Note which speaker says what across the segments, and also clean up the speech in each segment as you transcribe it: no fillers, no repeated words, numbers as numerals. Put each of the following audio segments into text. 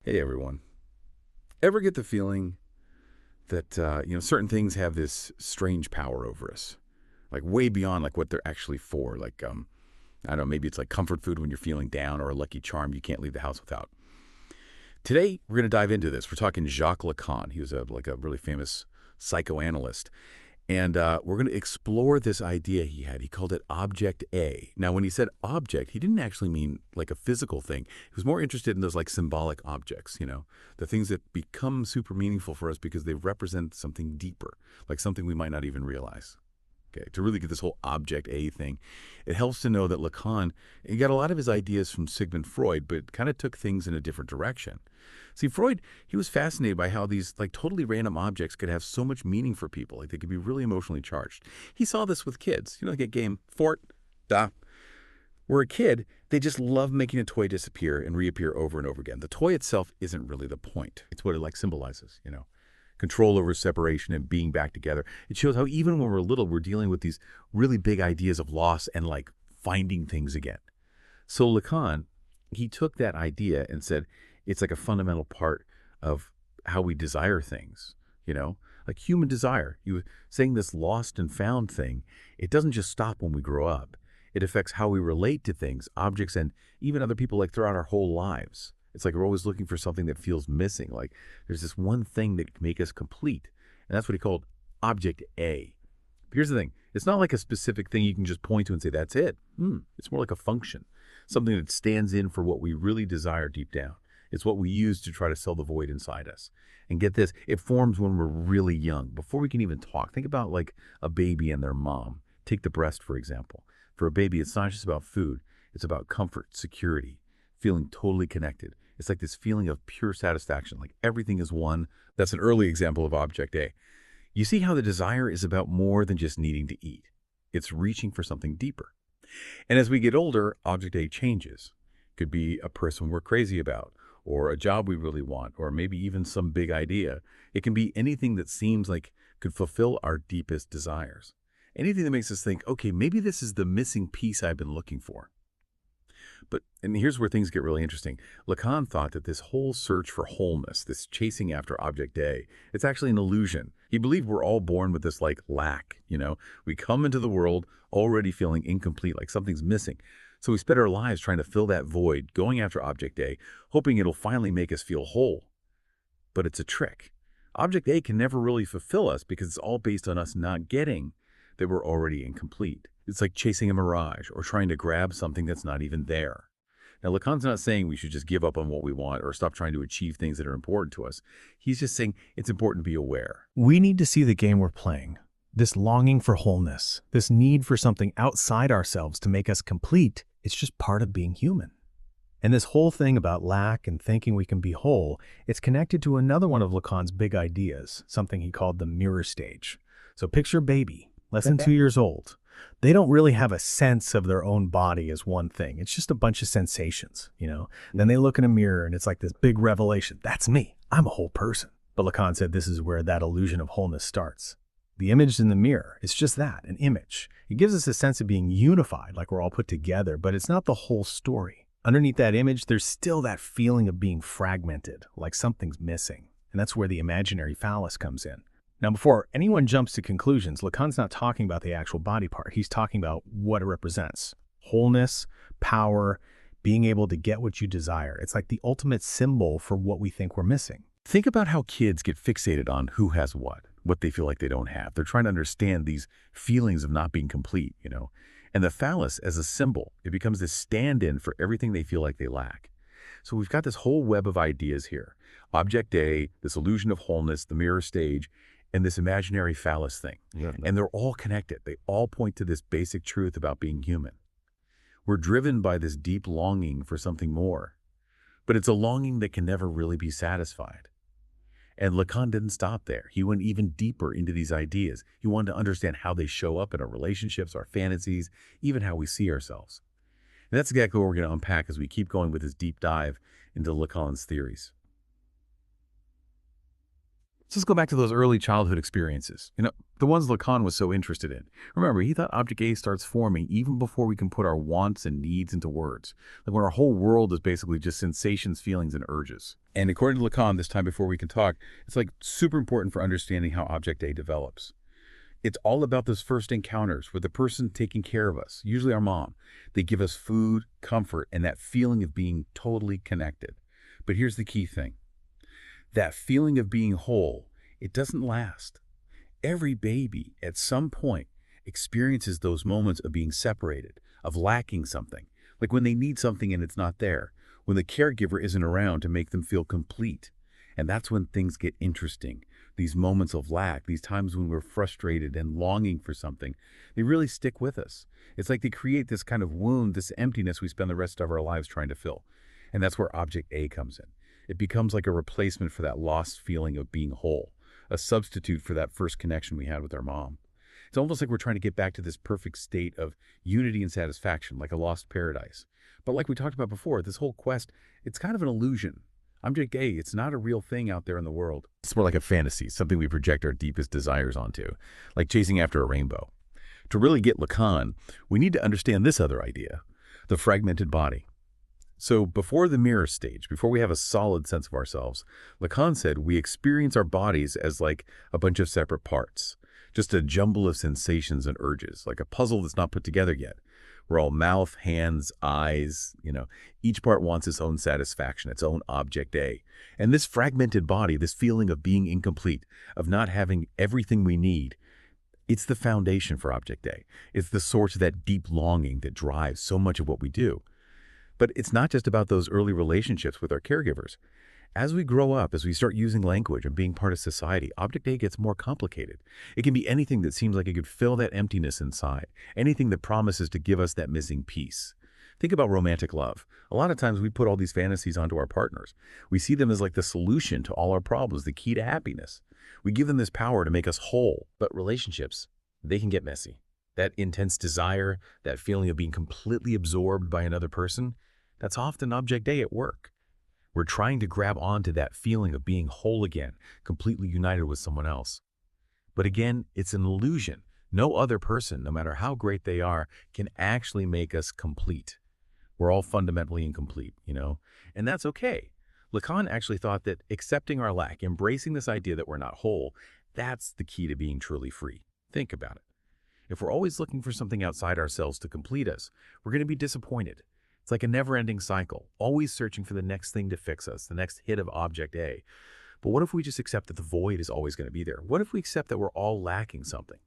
Speaker 1: Hey everyone. Ever get the feeling that certain things have this strange power over us, like way beyond like what they're actually for? Like I don't know, maybe it's like comfort food when you're feeling down, or a lucky charm you can't leave the house without. Today we're going to dive into this. We're talking Jacques Lacan. He was a really famous psychoanalyst, and we're going to explore this idea he had. He called it Object A. Now, when he said object, he didn't actually mean like a physical thing. He was more interested in those like symbolic objects, the things that become super meaningful for us because they represent something deeper, like something we might not even realize. Okay, to really get this whole Object A thing, it helps to know that Lacan, he got a lot of his ideas from Sigmund Freud, but kind of took things in a different direction. See, Freud, he was fascinated by how these like totally random objects could have so much meaning for people. Like they could be really emotionally charged. He saw this with kids. Like a game, Fort, Da. Where a kid, they just love making a toy disappear and reappear over and over again. The toy itself isn't really the point. It's what it like symbolizes. Control over separation and being back together. It shows how even when we're little, we're dealing with these really big ideas of loss and like finding things again. So Lacan, he took that idea and said it's like a fundamental part of how we desire things, you know, like human desire. You were saying this lost and found thing, it doesn't just stop when we grow up. It affects how we relate to things, objects, and even other people like throughout our whole lives. It's like we're always looking for something that feels missing. Like there's this one thing that can make us complete. And that's what he called Object A. But here's the thing. It's not like a specific thing you can just point to and say, that's it. It's more like a function, something that stands in for what we really desire deep down. It's what we use to try to fill the void inside us. And get this, it forms when we're really young, before we can even talk. Think about like a baby and their mom. Take the breast, for example. For a baby, it's not just about food. It's about comfort, security, feeling totally connected. It's like this feeling of pure satisfaction, like everything is one. That's an early example of Object A. You see how the desire is about more than just needing to eat. It's reaching for something deeper. And as we get older, Object A changes. Could be a person we're crazy about, or a job we really want, or maybe even some big idea. It can be anything that seems like could fulfill our deepest desires. Anything that makes us think, okay, maybe this is the missing piece I've been looking for. And here's where things get really interesting. Lacan thought that this whole search for wholeness, this chasing after Object A, it's actually an illusion. He believed we're all born with this like lack. We come into the world already feeling incomplete, like something's missing. So we spend our lives trying to fill that void, going after Object A, hoping it'll finally make us feel whole. But it's a trick. Object A can never really fulfill us because it's all based on us not getting that we're already incomplete. It's like chasing a mirage or trying to grab something that's not even there. Now, Lacan's not saying we should just give up on what we want or stop trying to achieve things that are important to us. He's just saying it's important to be aware.
Speaker 2: We need to see the game we're playing. This longing for wholeness, this need for something outside ourselves to make us complete, it's just part of being human. And this whole thing about lack and thinking we can be whole, it's connected to another one of Lacan's big ideas, something he called the mirror stage. So picture a baby, less than 2 years old. They don't really have a sense of their own body as one thing. It's just a bunch of sensations. Then they look in a mirror and it's like this big revelation. That's me. I'm a whole person. But Lacan said this is where that illusion of wholeness starts. The image in the mirror, it's just that, an image. It gives us a sense of being unified, like we're all put together, but it's not the whole story. Underneath that image, there's still that feeling of being fragmented, like something's missing. And that's where the imaginary phallus comes in. Now, before anyone jumps to conclusions, Lacan's not talking about the actual body part. He's talking about what it represents. Wholeness, power, being able to get what you desire. It's like the ultimate symbol for what we think we're missing.
Speaker 1: Think about how kids get fixated on who has what they feel like they don't have. They're trying to understand these feelings of not being complete. And the phallus as a symbol, it becomes this stand-in for everything they feel like they lack. So we've got this whole web of ideas here. Object A, this illusion of wholeness, the mirror stage, and this imaginary phallus thing.
Speaker 3: Yeah.
Speaker 1: And they're all connected. They all point to this basic truth about being human. We're driven by this deep longing for something more, but it's a longing that can never really be satisfied. And Lacan didn't stop there. He went even deeper into these ideas. He wanted to understand how they show up in our relationships, our fantasies, even how we see ourselves. And that's exactly what we're going to unpack as we keep going with this deep dive into Lacan's theories. So let's go back to those early childhood experiences. The ones Lacan was so interested in. Remember, he thought object A starts forming even before we can put our wants and needs into words. Like when our whole world is basically just sensations, feelings, and urges. And according to Lacan, this time before we can talk, it's like super important for understanding how object A develops. It's all about those first encounters with the person taking care of us, usually our mom. They give us food, comfort, and that feeling of being totally connected. But here's the key thing. That feeling of being whole, it doesn't last. Every baby, at some point, experiences those moments of being separated, of lacking something, like when they need something and it's not there, when the caregiver isn't around to make them feel complete. And that's when things get interesting. These moments of lack, these times when we're frustrated and longing for something, they really stick with us. It's like they create this kind of wound, this emptiness we spend the rest of our lives trying to fill. And that's where object A comes in. It becomes like a replacement for that lost feeling of being whole, a substitute for that first connection we had with our mom. It's almost like we're trying to get back to this perfect state of unity and satisfaction, like a lost paradise. But like we talked about before, this whole quest, it's kind of an illusion. Object A, it's not a real thing out there in the world. It's more like a fantasy, something we project our deepest desires onto, like chasing after a rainbow. To really get Lacan, we need to understand this other idea, the fragmented body. So before the mirror stage, before we have a solid sense of ourselves, Lacan said we experience our bodies as like a bunch of separate parts, just a jumble of sensations and urges, like a puzzle that's not put together yet. We're all mouth, hands, eyes, each part wants its own satisfaction, its own object A. And this fragmented body, this feeling of being incomplete, of not having everything we need, it's the foundation for object A. It's the source of that deep longing that drives so much of what we do. But it's not just about those early relationships with our caregivers. As we grow up, as we start using language and being part of society, object A gets more complicated. It can be anything that seems like it could fill that emptiness inside, anything that promises to give us that missing piece. Think about romantic love. A lot of times we put all these fantasies onto our partners. We see them as like the solution to all our problems, the key to happiness. We give them this power to make us whole. But relationships, they can get messy. That intense desire, that feeling of being completely absorbed by another person, that's often object A at work. We're trying to grab onto that feeling of being whole again, completely united with someone else. But again, it's an illusion. No other person, no matter how great they are, can actually make us complete. We're all fundamentally incomplete, and that's okay. Lacan actually thought that accepting our lack, embracing this idea that we're not whole, that's the key to being truly free. Think about it. If we're always looking for something outside ourselves to complete us, we're going to be disappointed. It's like a never-ending cycle, always searching for the next thing to fix us, the next hit of object A. But what if we just accept that the void is always going to be there? What if we accept that we're all lacking something?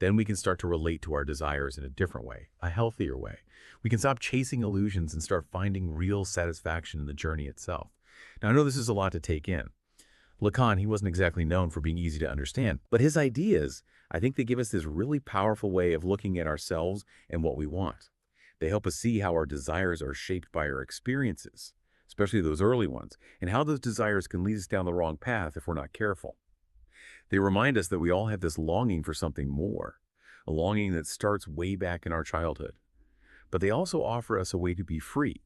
Speaker 1: Then we can start to relate to our desires in a different way, a healthier way. We can stop chasing illusions and start finding real satisfaction in the journey itself. Now, I know this is a lot to take in. Lacan, he wasn't exactly known for being easy to understand, but his ideas, I think they give us this really powerful way of looking at ourselves and what we want. They help us see how our desires are shaped by our experiences, especially those early ones, and how those desires can lead us down the wrong path if we're not careful. They remind us that we all have this longing for something more, a longing that starts way back in our childhood. But they also offer us a way to be free,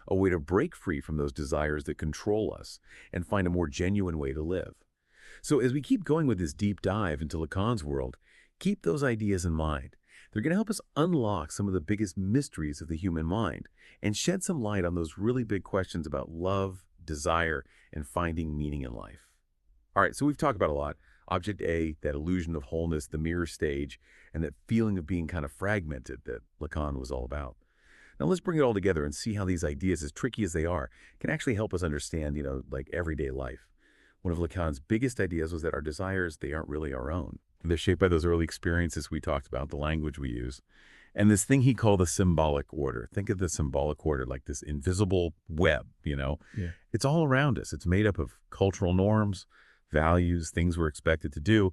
Speaker 1: a way to break free from those desires that control us and find a more genuine way to live. So as we keep going with this deep dive into Lacan's world, keep those ideas in mind. They're going to help us unlock some of the biggest mysteries of the human mind and shed some light on those really big questions about love, desire, and finding meaning in life. All right, so we've talked about a lot. Object A, that illusion of wholeness, the mirror stage, and that feeling of being kind of fragmented that Lacan was all about. Now let's bring it all together and see how these ideas, as tricky as they are, can actually help us understand, like everyday life. One of Lacan's biggest ideas was that our desires, they aren't really our own. They're shaped by those early experiences we talked about, the language we use, and this thing he called the symbolic order. Think of the symbolic order like this invisible web,
Speaker 2: Yeah.
Speaker 1: It's all around us. It's made up of cultural norms, values, things we're expected to do,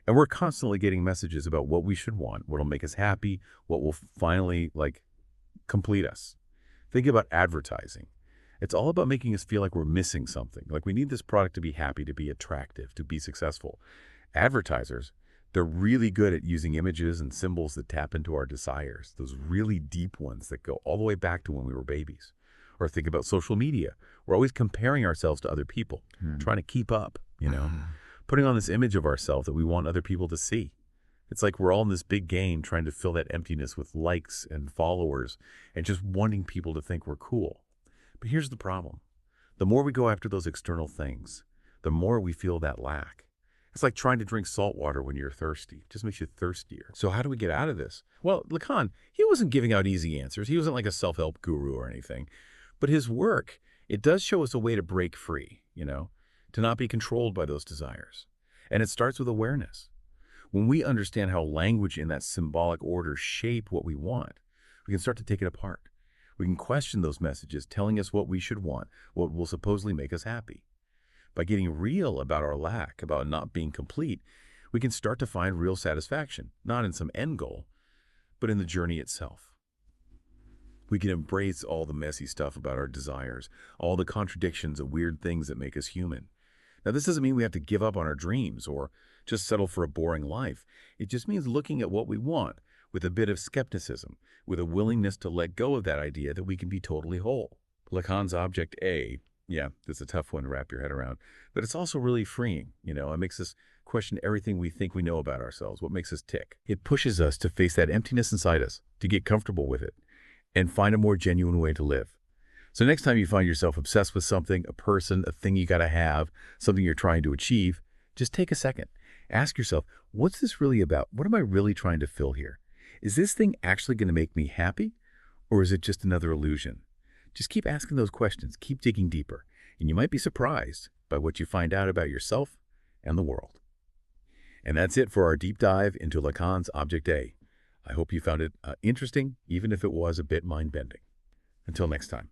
Speaker 1: and we're constantly getting messages about what we should want, what will make us happy, what will finally, complete us. Think about advertising. It's all about making us feel like we're missing something, like we need this product to be happy, to be attractive, to be successful. Advertisers, they're really good at using images and symbols that tap into our desires, those really deep ones that go all the way back to when we were babies. Or think about social media. We're always comparing ourselves to other people, trying to keep up. putting on this image of ourselves that we want other people to see. It's like we're all in this big game trying to fill that emptiness with likes and followers and just wanting people to think we're cool. But here's the problem. The more we go after those external things, the more we feel that lack. It's like trying to drink salt water when you're thirsty. It just makes you thirstier. So how do we get out of this? Well, Lacan, he wasn't giving out easy answers. He wasn't like a self-help guru or anything. But his work, it does show us a way to break free, to not be controlled by those desires. And it starts with awareness. When we understand how language in that symbolic order shape what we want, we can start to take it apart. We can question those messages telling us what we should want, what will supposedly make us happy. By getting real about our lack, about not being complete, we can start to find real satisfaction, not in some end goal, but in the journey itself. We can embrace all the messy stuff about our desires, all the contradictions of weird things that make us human. Now, this doesn't mean we have to give up on our dreams or just settle for a boring life. It just means looking at what we want with a bit of skepticism, with a willingness to let go of that idea that we can be totally whole. Lacan's Object A, yeah, it's a tough one to wrap your head around, but it's also really freeing. It makes us question everything we think we know about ourselves, what makes us tick. It pushes us to face that emptiness inside us, to get comfortable with it, and find a more genuine way to live. So next time you find yourself obsessed with something, a person, a thing you gotta have, something you're trying to achieve, just take a second. Ask yourself, what's this really about? What am I really trying to fill here? Is this thing actually going to make me happy? Or is it just another illusion? Just keep asking those questions, keep digging deeper, and you might be surprised by what you find out about yourself and the world. And that's it for our deep dive into Lacan's Object A. I hope you found it interesting, even if it was a bit mind-bending. Until next time.